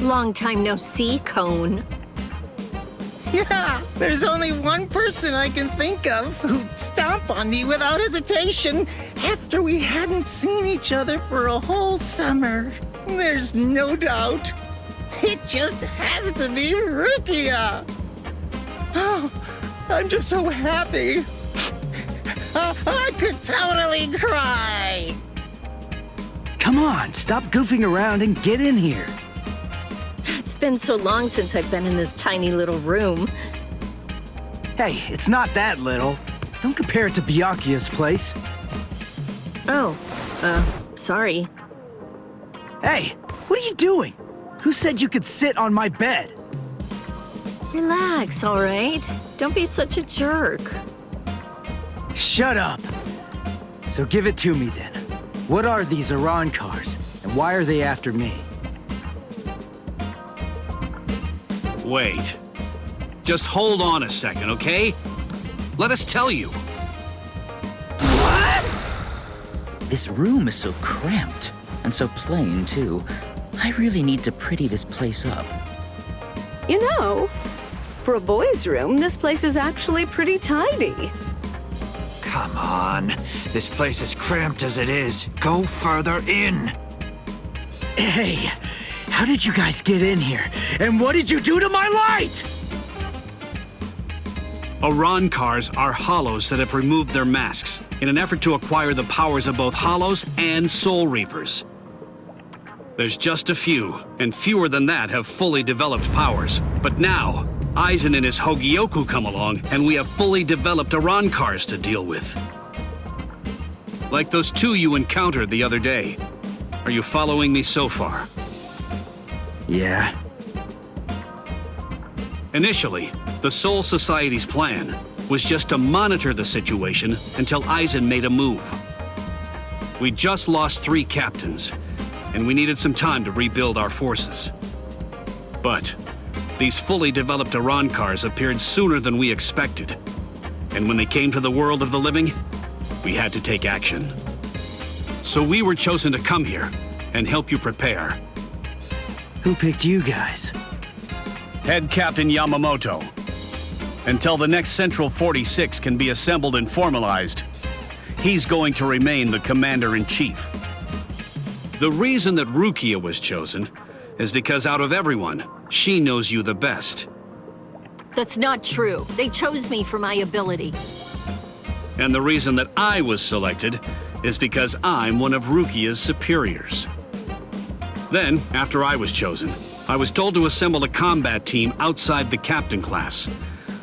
Long time no see, Cone. Yeah, there's only one person I can think of who'd stomp on me without hesitation after we hadn't seen each other for a whole summer. There's no doubt. It just has to be Rukia. Oh, I'm just so happy. I could totally cry. Come on, stop goofing around and get in here. It's been so long since I've been in this tiny little room. Hey, it's not that little. Don't compare it to Byakuya's place. Oh, sorry. Hey, what are you doing? Who said you could sit on my bed? Relax, all right? Don't be such a jerk. Shut up. So give it to me then. What are these Iran cars, and why are they after me? Wait. Just hold on a second, okay? Let us tell you. What? This room is so cramped, and so plain, too. I really need to pretty this place up. You know, for a boys' room, this place is actually pretty tidy. Come on. This place is cramped as it is. Go further in. Hey, how did you guys get in here? And what did you do to my light? Iran cars are hollows that have removed their masks in an effort to acquire the powers of both hollows and soul reapers. There's just a few, and fewer than that have fully developed powers. But now, Aizen and his Hogyoku come along, and we have fully developed Iran cars to deal with. Like those two you encountered the other day. Are you following me so far? Yeah. Initially, the Soul Society's plan was just to monitor the situation until Aizen made a move. We just lost 3 captains, and we needed some time to rebuild our forces. But these fully developed Iran cars appeared sooner than we expected. And when they came to the world of the living, we had to take action. So we were chosen to come here and help you prepare. Who picked you guys? Head Captain Yamamoto. Until the next Central 46 can be assembled and formalized, he's going to remain the Commander-in-Chief. The reason that Rukia was chosen is because out of everyone, she knows you the best. That's not true. They chose me for my ability. And the reason that I was selected is because I'm one of Rukia's superiors. Then, after I was chosen, I was told to assemble a combat team outside the captain class.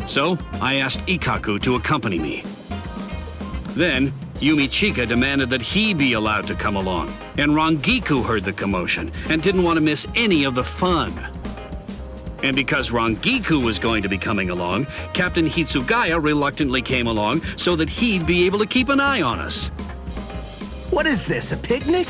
So, I asked Ikkaku to accompany me. Then, Yumi Chika demanded that he be allowed to come along, and Rangiku heard the commotion and didn't want to miss any of the fun. And because Rangiku was going to be coming along, Captain Hitsugaya reluctantly came along so that he'd be able to keep an eye on us. What is this, a picnic?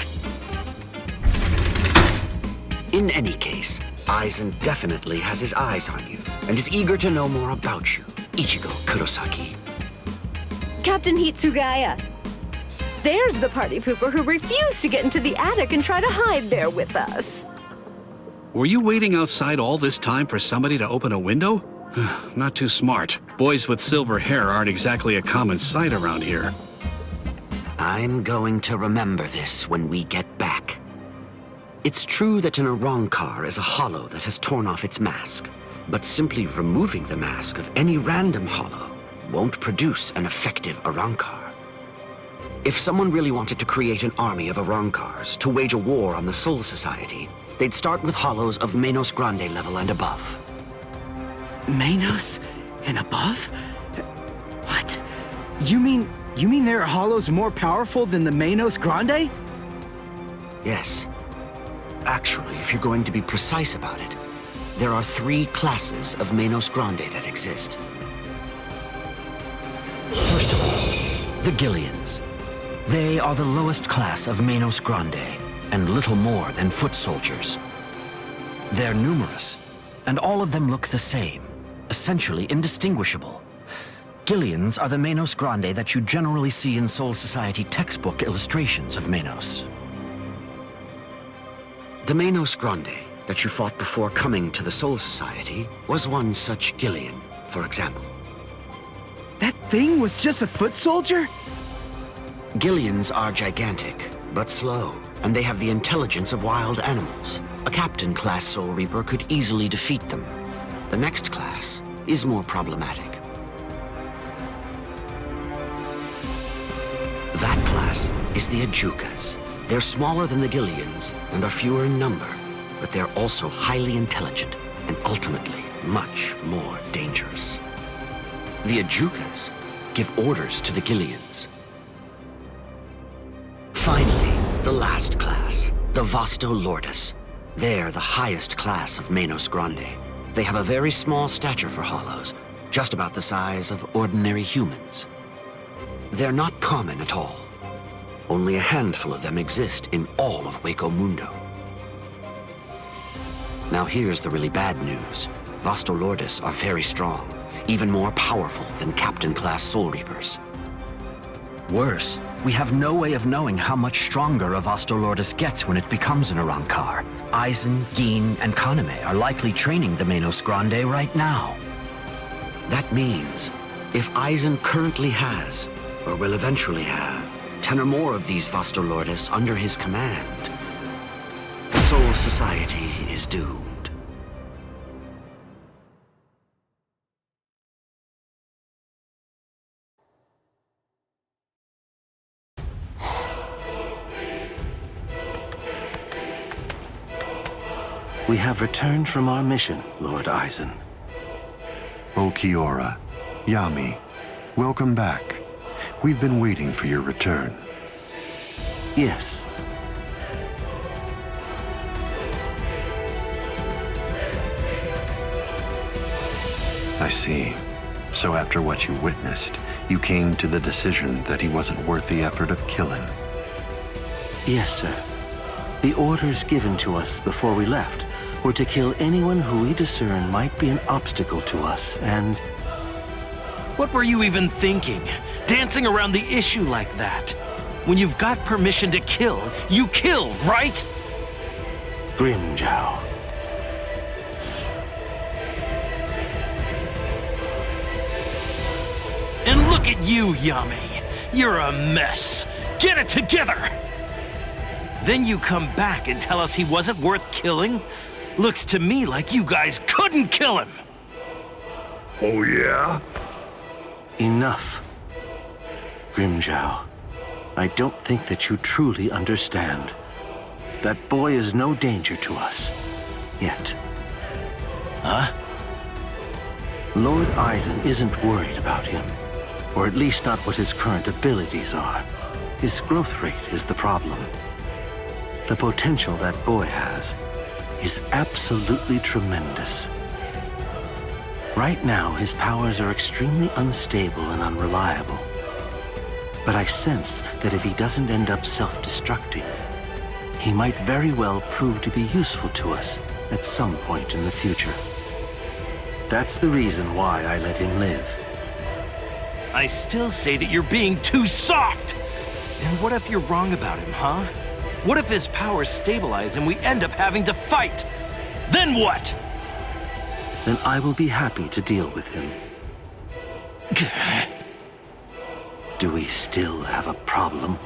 In any case, Aizen definitely has his eyes on you and is eager to know more about you, Ichigo Kurosaki. Captain Hitsugaya. There's the party pooper who refused to get into the attic and try to hide there with us. Were you waiting outside all this time for somebody to open a window? Not too smart. Boys with silver hair aren't exactly a common sight around here. I'm going to remember this when we get back. It's true that an Arankar is a hollow that has torn off its mask, but simply removing the mask of any random hollow won't produce an effective Arankar. If someone really wanted to create an army of Arankars to wage a war on the Soul Society, they'd start with hollows of Menos Grande level and above. Menos and above? What? You mean there are hollows more powerful than the Menos Grande? Yes. Actually, if you're going to be precise about it, there are 3 classes of Menos Grande that exist. First of all, the Gillians. They are the lowest class of Menos Grande, and little more than foot soldiers. They're numerous, and all of them look the same, essentially indistinguishable. Gillians are the Menos Grande that you generally see in Soul Society textbook illustrations of Menos. The Menos Grande that you fought before coming to the Soul Society was one such Gillian, for example. That thing was just a foot soldier? Gillians are gigantic, but slow, and they have the intelligence of wild animals. A Captain-class Soul Reaper could easily defeat them. The next class is more problematic. That class is the Ajukas. They're smaller than the Gillians and are fewer in number, but they're also highly intelligent and ultimately much more dangerous. The Ajukas give orders to the Gillians. Finally, the last class, the Vasto Lordis. They're the highest class of Menos Grande. They have a very small stature for Hollows, just about the size of ordinary humans. They're not common at all. Only a handful of them exist in all of Hueco Mundo. Now here's the really bad news. Vasto Lordis are very strong, even more powerful than Captain-class Soul Reapers. Worse, we have no way of knowing how much stronger a Vasto Lordis gets when it becomes an Arankar. Aizen, Gin, and Kaname are likely training the Menos Grande right now. That means, if Aizen currently has, or will eventually have, 10 or more of these Vasto Lordis under his command, the Soul Society is doomed. We have returned from our mission, Lord Aizen. Ulquiorra, Yami, welcome back. We've been waiting for your return. Yes. I see. So after what you witnessed, you came to the decision that he wasn't worth the effort of killing. Yes, sir. The orders given to us before we left were to kill anyone who we discern might be an obstacle to us, and... What were you even thinking? Dancing around the issue like that? When you've got permission to kill, you kill, right? Grimjow. And look at you, Yami. You're a mess. Get it together! Then you come back and tell us he wasn't worth killing? Looks to me like you guys couldn't kill him! Oh, yeah? Enough. Grimjow, I don't think that you truly understand. That boy is no danger to us. Yet. Huh? Lord Aizen isn't worried about him. Or at least not what his current abilities are. His growth rate is the problem. The potential that boy has is absolutely tremendous. Right now, his powers are extremely unstable and unreliable. But I sensed that if he doesn't end up self-destructing, he might very well prove to be useful to us at some point in the future. That's the reason why I let him live. I still say that you're being too soft! And what if you're wrong about him, huh? What if his powers stabilize and we end up having to fight? Then what? Then I will be happy to deal with him. Do we still have a problem?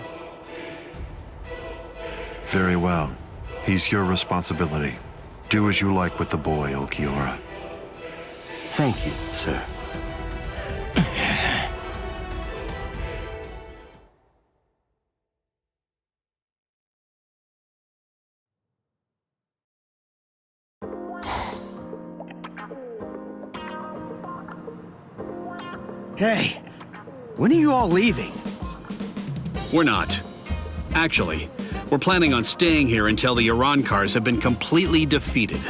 Very well. He's your responsibility. Do as you like with the boy, Ulquiorra. Thank you, sir. Hey, when are you all leaving? We're not. Actually, we're planning on staying here until the Arankars have been completely defeated.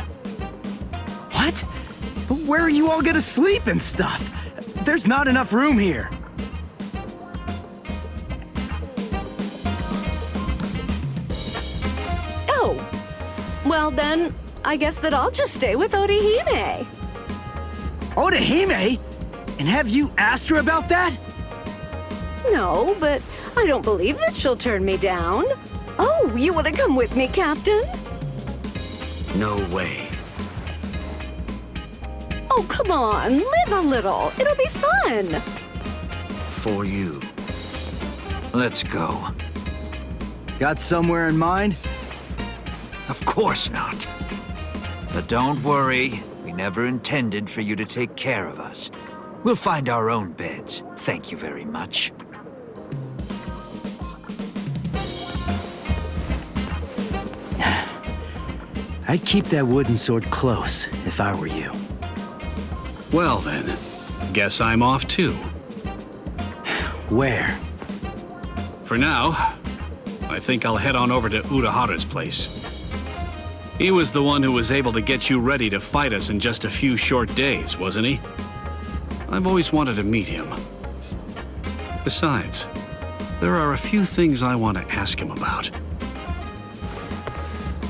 What? But where are you all gonna sleep and stuff? There's not enough room here. Oh. Well then, I guess that I'll just stay with Orihime. Orihime? And have you asked her about that? No, but I don't believe that she'll turn me down. Oh, you want to come with me, Captain? No way. Oh, come on, live a little. It'll be fun. For you. Let's go. Got somewhere in mind? Of course not. But don't worry, we never intended for you to take care of us. We'll find our own beds. Thank you very much. I'd keep that wooden sword close if I were you. Well then, guess I'm off too. Where? For now, I think I'll head on over to Urahara's place. He was the one who was able to get you ready to fight us in just a few short days, wasn't he? I've always wanted to meet him. Besides, there are a few things I want to ask him about.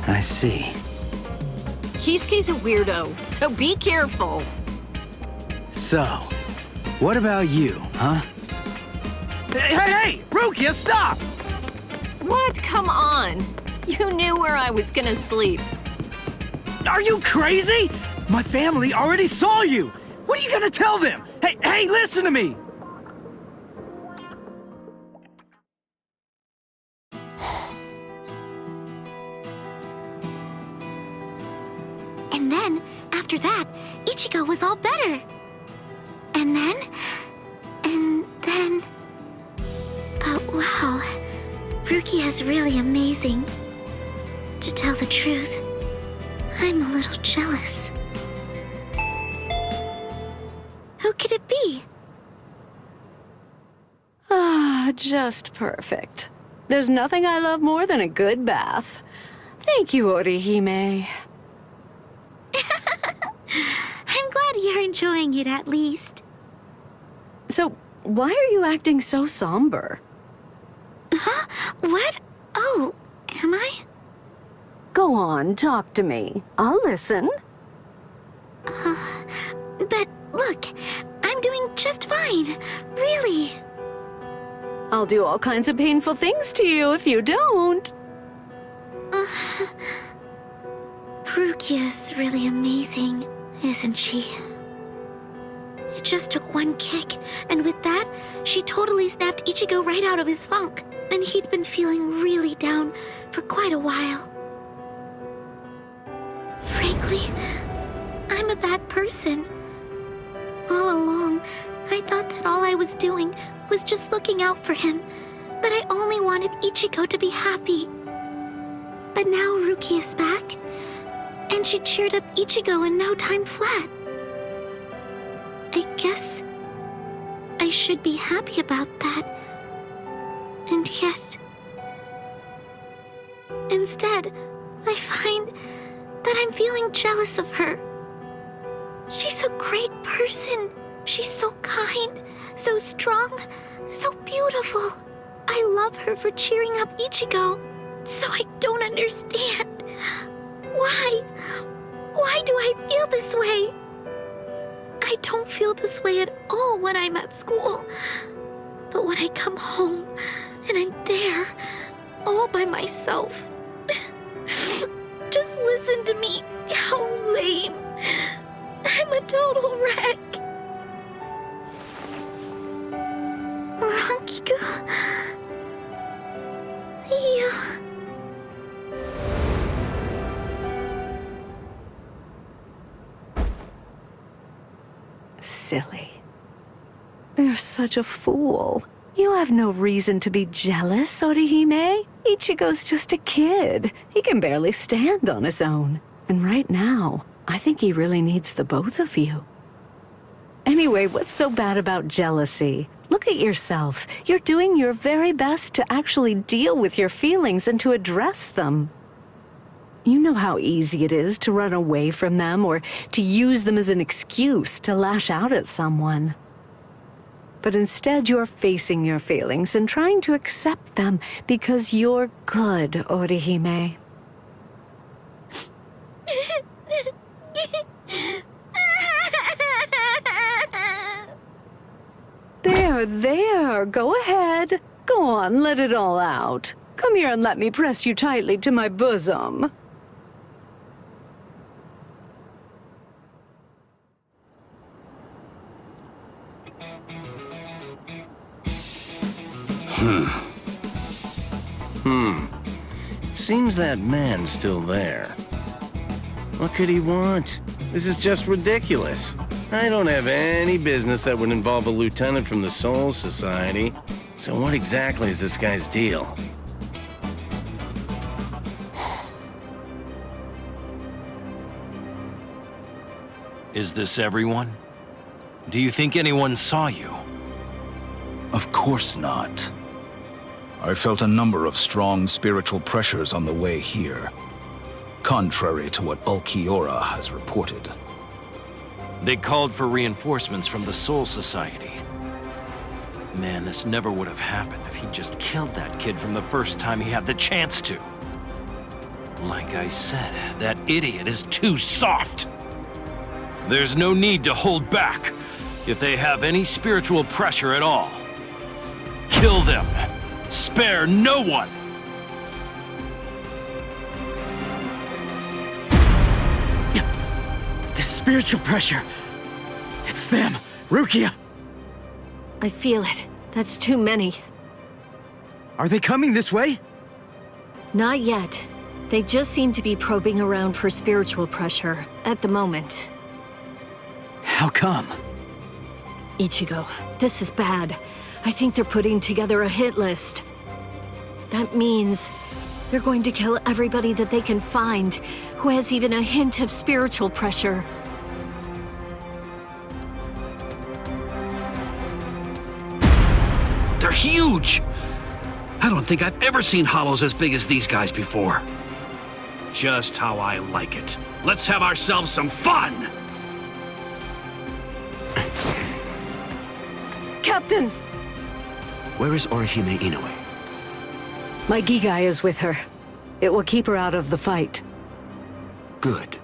I see. Kisuke's a weirdo, so be careful. So, what about you, huh? Hey! Rukia, stop! What? Come on. You knew where I was gonna sleep. Are you crazy? My family already saw you! What are you gonna tell them? Hey, listen to me! And then, after that, Ichigo was all better. And then... But wow, Rukia is really amazing. To tell the truth, I'm a little jealous. Who could it be? Ah, just perfect. There's nothing I love more than a good bath. Thank you, Orihime. I'm glad you're enjoying it at least. So, why are you acting so somber? Huh? What? Oh, am I? Go on, talk to me. I'll listen. But look, I'm doing just fine. Really. I'll do all kinds of painful things to you if you don't. Rukia's really amazing, isn't she? It just took one kick, and with that, she totally snapped Ichigo right out of his funk. And he'd been feeling really down for quite a while. Frankly, I'm a bad person. All along, I thought that all I was doing was just looking out for him, but I only wanted Ichigo to be happy. But now Ruki is back, and she cheered up Ichigo in no time flat. I guess I should be happy about that. And yet, instead, I find that I'm feeling jealous of her. She's a great person. She's so kind, so strong, so beautiful. I love her for cheering up Ichigo, so I don't understand. Why? Why do I feel this way? I don't feel this way at all when I'm at school. But when I come home, and I'm there, all by myself. Just listen to me. How lame. I'm a total wreck. Rankiku. You... Silly. You're such a fool. You have no reason to be jealous, Orihime. Ichigo's just a kid. He can barely stand on his own. And right now, I think he really needs the both of you. Anyway, what's so bad about jealousy? Look at yourself. You're doing your very best to actually deal with your feelings and to address them. You know how easy it is to run away from them or to use them as an excuse to lash out at someone. But instead, you're facing your feelings and trying to accept them because you're good, Orihime. There, go ahead. Go on, let it all out. Come here and let me press you tightly to my bosom. It seems that man's still there. What could he want? This is just ridiculous. I don't have any business that would involve a lieutenant from the Soul Society. So what exactly is this guy's deal? Is this everyone? Do you think anyone saw you? Of course not. I felt a number of strong spiritual pressures on the way here, contrary to what Ulquiorra has reported. They called for reinforcements from the Soul Society. Man, this never would have happened if he'd just killed that kid from the first time he had the chance to. Like I said, that idiot is too soft. There's no need to hold back. If they have any spiritual pressure at all, kill them. Spare no one. The spiritual pressure. It's them. Rukia. I feel it. That's too many. Are they coming this way? Not yet. They just seem to be probing around for spiritual pressure at the moment. How come? Ichigo, this is bad. I think they're putting together a hit list. That means they're going to kill everybody that they can find who has even a hint of spiritual pressure. They're huge! I don't think I've ever seen hollows as big as these guys before. Just how I like it. Let's have ourselves some fun! Captain! Where is Orihime Inoue? My Gigai is with her. It will keep her out of the fight. Good.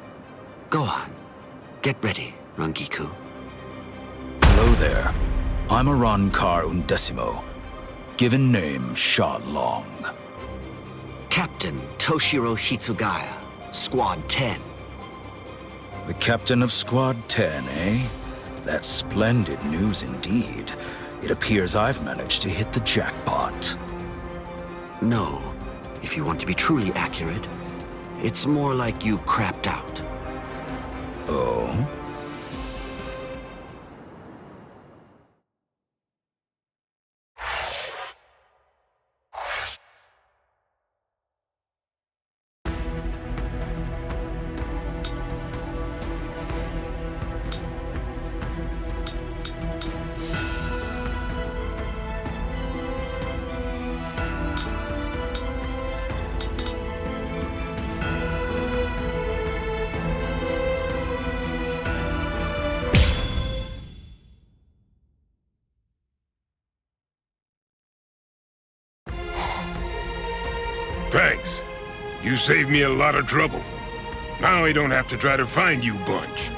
Go on. Get ready, Rangiku. Hello there. I'm Arankar Undecimo, given name Sha Long. Captain Toshiro Hitsugaya, Squad 10. The captain of Squad 10, eh? That's splendid news indeed. It appears I've managed to hit the jackpot. No. If you want to be truly accurate, it's more like you crapped out. Oh? Thanks. You saved me a lot of trouble. Now I don't have to try to find you bunch.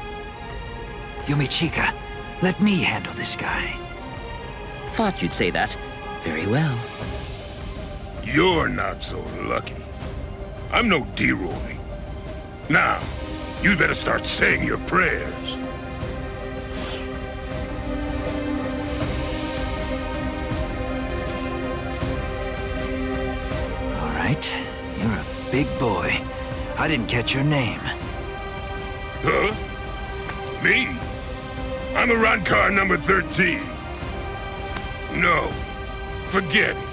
Yumichika, let me handle this guy. Thought you'd say that. Very well. You're not so lucky. I'm no D-Roy. Now, you better start saying your prayers. All right, you're a big boy. I didn't catch your name. Huh? Me? I'm Arankar number 13. No, forget it.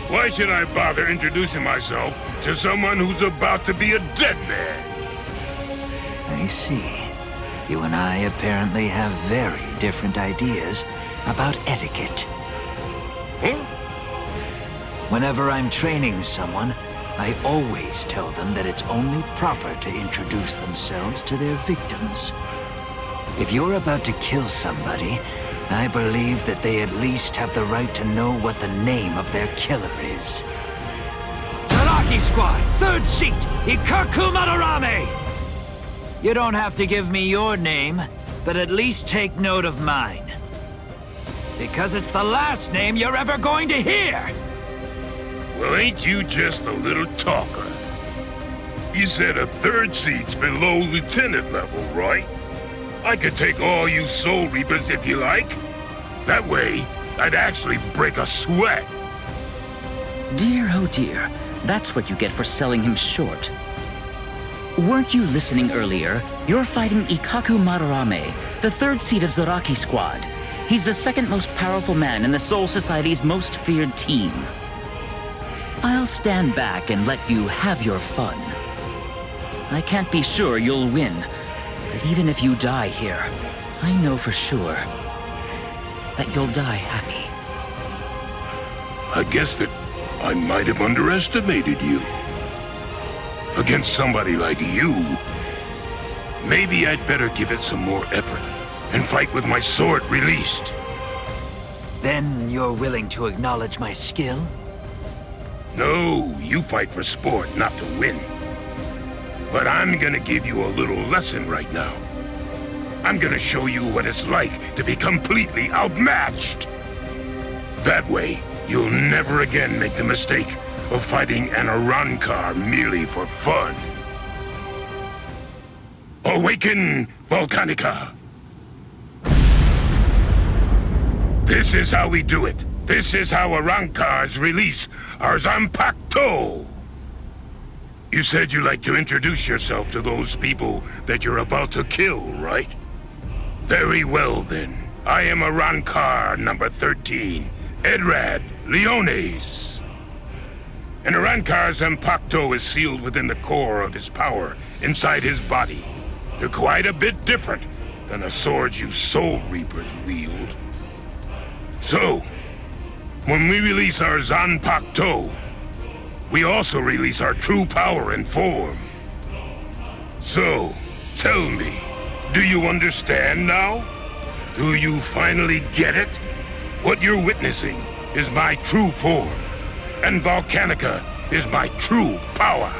Why should I bother introducing myself to someone who's about to be a dead man? I see. You and I apparently have very different ideas about etiquette. Huh? Whenever I'm training someone, I always tell them that it's only proper to introduce themselves to their victims. If you're about to kill somebody, I believe that they at least have the right to know what the name of their killer is. Zaraki Squad, 3rd seat, Ikkaku Madarame! You don't have to give me your name, but at least take note of mine. Because it's the last name you're ever going to hear! Well, ain't you just a little talker? You said a 3rd seat's below lieutenant level, right? I could take all you Soul Reapers if you like. That way, I'd actually break a sweat. Dear, oh dear, that's what you get for selling him short. Weren't you listening earlier? You're fighting Ikkaku Madarame, the third seat of Zaraki Squad. He's the second most powerful man in the Soul Society's most feared team. I'll stand back and let you have your fun. I can't be sure you'll win, but even if you die here, I know for sure that you'll die happy. I guess that I might have underestimated you. Against somebody like you, maybe I'd better give it some more effort and fight with my sword released. Then you're willing to acknowledge my skill? No, you fight for sport, not to win. But I'm gonna give you a little lesson right now. I'm gonna show you what it's like to be completely outmatched. That way, you'll never again make the mistake of fighting an Arankar merely for fun. Awaken, Volcanica! This is how we do it. This is how Arankars release our Zanpakuto! You said you'd like to introduce yourself to those people that you're about to kill, right? Very well then. I am Arankar number 13, Edrad Leones. An Arankar's Zanpakuto is sealed within the core of his power, inside his body. They're quite a bit different than the swords you Soul Reapers wield. So, when we release our Zanpakuto, we also release our true power and form. So, tell me, do you understand now? Do you finally get it? What you're witnessing is my true form, and Volcanica is my true power.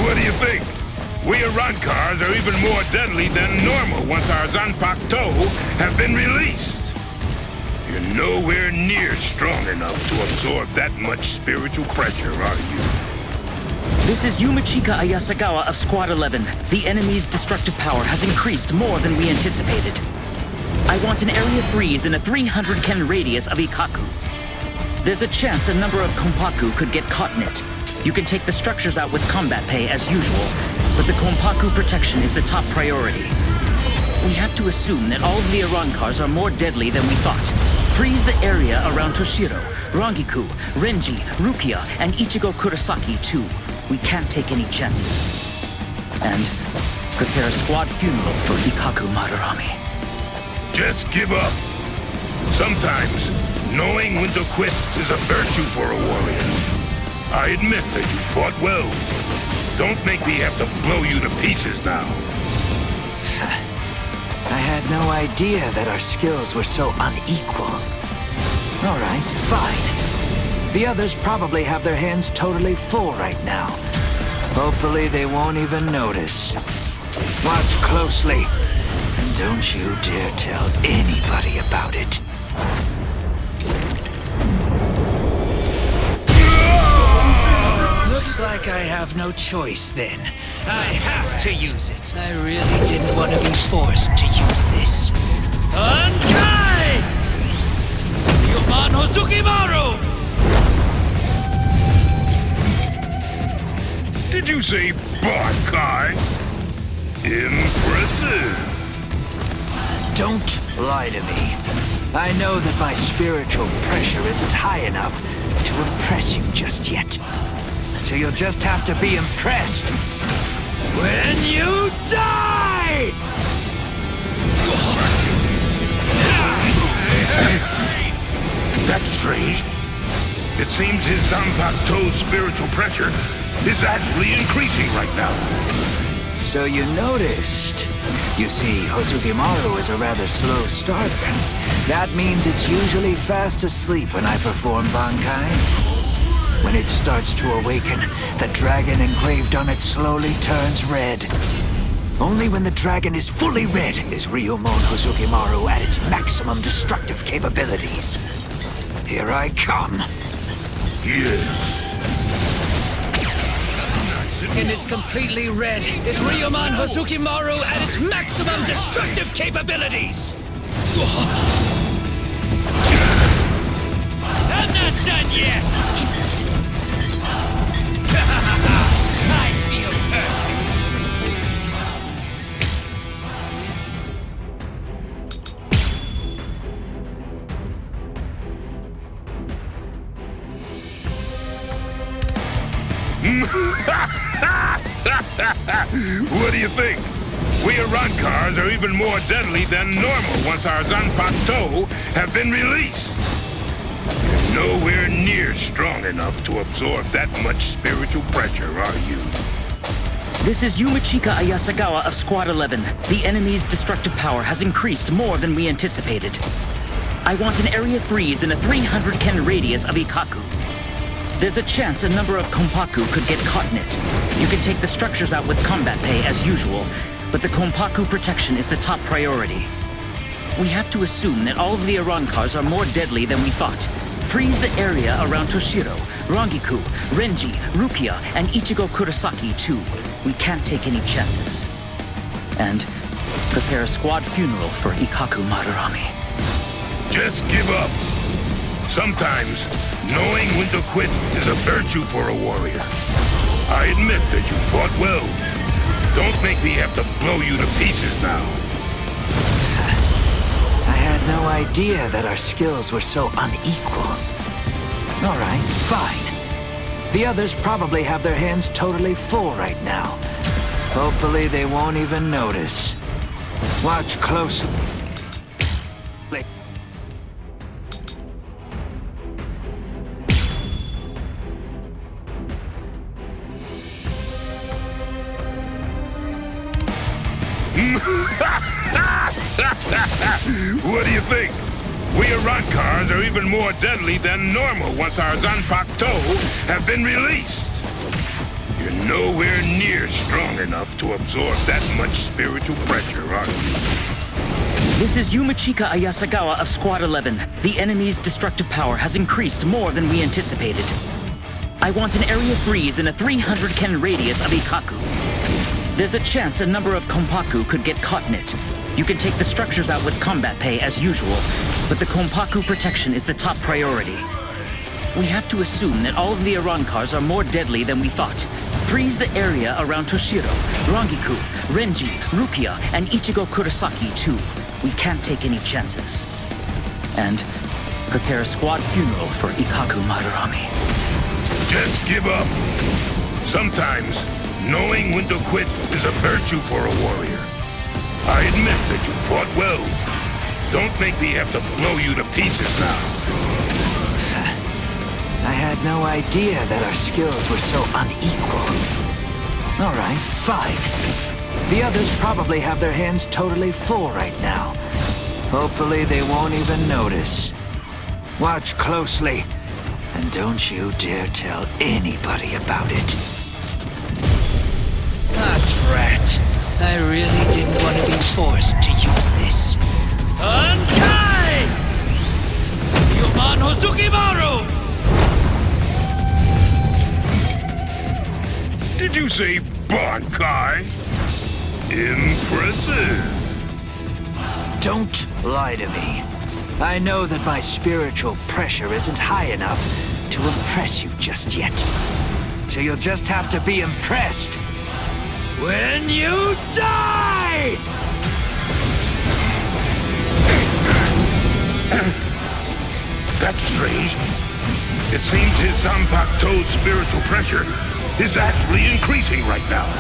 What do you think? We Arankars are even more deadly than normal once our Zanpakuto have been released. You're nowhere near strong enough to absorb that much spiritual pressure, are you? This is Yumachika Ayasagawa of Squad 11. The enemy's destructive power has increased more than we anticipated. I want an area freeze in a 300 ken radius of Ikkaku. There's a chance a number of Konpaku could get caught in it. You can take the structures out with combat pay as usual, but the Konpaku protection is the top priority. We have to assume that all of the Arankars are more deadly than we thought. Freeze the area around Toshiro, Rangiku, Renji, Rukia, and Ichigo Kurosaki too. We can't take any chances. And prepare a squad funeral for Ikkaku Madarame. Just give up. Sometimes, knowing when to quit is a virtue for a warrior. I admit that you fought well. Don't make me have to blow you to pieces now. I had no idea that our skills were so unequal. All right, fine. The others probably have their hands totally full right now. Hopefully they won't even notice. Watch closely. And don't you dare tell anybody about it. Looks like I have no choice then. I have to use it. I really didn't want to be forced to use this. Bankai! Yuman Hozukimaru! Did you say Bankai? Impressive. Don't lie to me. I know that my spiritual pressure isn't high enough to impress you just yet. So you'll just have to be impressed when you die! That's strange. It seems his Zanpakuto's spiritual pressure is actually increasing right now. So you noticed. You see, Hozukimaru is a rather slow starter. That means it's usually fast asleep when I perform Bankai. When it starts to awaken, the dragon engraved on it slowly turns red. Only when the dragon is fully red is Ryumon Hozukimaru at its maximum destructive capabilities. Here I come. Yes. Dragon is completely red. Is Ryumon Hozukimaru at its maximum destructive capabilities? I'm not done yet! I feel perfect! What do you think? We Arankars are even more deadly than normal once our Zanpakuto have been released. You're nowhere near strong enough to absorb that much spiritual pressure, are you? This is Yumachika Ayasagawa of Squad 11. The enemy's destructive power has increased more than we anticipated. I want an area freeze in a 300 ken radius of Ikkaku. There's a chance a number of Konpaku could get caught in it. You can take the structures out with combat pay as usual, but the Konpaku protection is the top priority. We have to assume that all of the Arankars are more deadly than we thought. Freeze the area around Toshiro, Rangiku, Renji, Rukia, and Ichigo Kurosaki too. We can't take any chances. And prepare a squad funeral for Ikkaku Madarame. Just give up. Sometimes, knowing when to quit is a virtue for a warrior. I admit that you fought well. Don't make me have to blow you to pieces now. I had no idea that our skills were so unequal. All right, fine. The others probably have their hands totally full right now. Hopefully they won't even notice. Watch closely. What do you think? We Arankars are even more deadly than normal once our Zanpakuto have been released. You're nowhere near strong enough to absorb that much spiritual pressure, are you? This is Yumachika Ayasagawa of Squad 11. The enemy's destructive power has increased more than we anticipated. I want an area freeze in a 300 ken radius of Ikkaku. There's a chance a number of Konpaku could get caught in it. You can take the structures out with combat pay as usual, but the Konpaku protection is the top priority. We have to assume that all of the Arankars are more deadly than we thought. Freeze the area around Toshiro, Rangiku, Renji, Rukia, and Ichigo Kurosaki too. We can't take any chances. And prepare a squad funeral for Ikkaku Madarame. Just give up. Sometimes, knowing when to quit is a virtue for a warrior. I admit that you fought well. Don't make me have to blow you to pieces now. I had no idea that our skills were so unequal. All right, fine. The others probably have their hands totally full right now. Hopefully they won't even notice. Watch closely, and don't you dare tell anybody about it. Ah, drat. I really didn't want to be forced to use this. Bankai! Ryumon Hozukimaru! Did you say Bankai? Impressive. Don't lie to me. I know that my spiritual pressure isn't high enough to impress you just yet. So you'll just have to be impressed when you die! That's strange. It seems his Zanpakuto's spiritual pressure is actually increasing right now.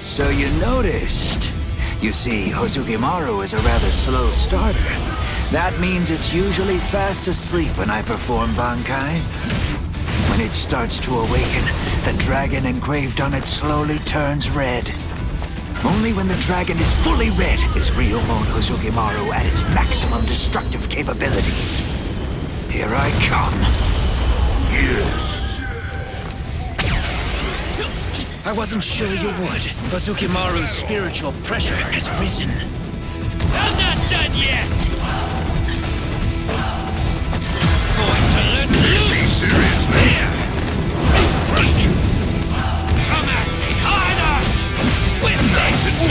So you noticed. You see, Hozukimaru is a rather slow starter. That means it's usually fast asleep when I perform Bankai. When it starts to awaken, the dragon engraved on it slowly turns red. Only when the dragon is fully red is Ryumon Hozukimaru at its maximum destructive capabilities. Here I come. Yes. I wasn't sure you would. Ozukimaru's spiritual pressure has risen. I'm not done yet! Going to let loose! Seriously? Come at me harder! With this!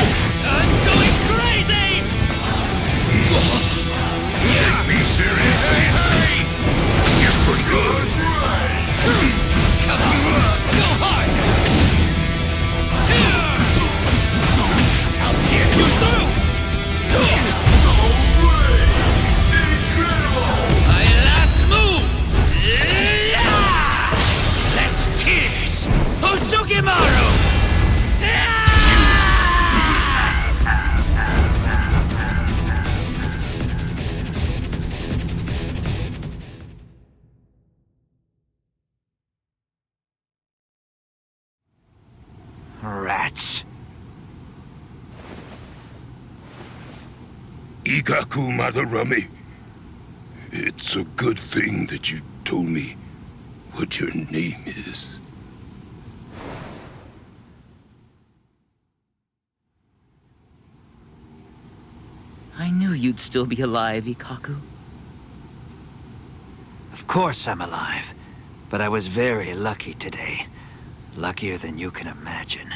I'm going crazy! Take me seriously? Hey! You're pretty good! Come on! Go hard! I'll pierce you through! My last move! Let's pierce! Ozukimaru! Rats. Ikkaku, Madarame. It's a good thing that you told me what your name is. I knew you'd still be alive, Ikkaku. Of course I'm alive, but I was very lucky today. Luckier than you can imagine.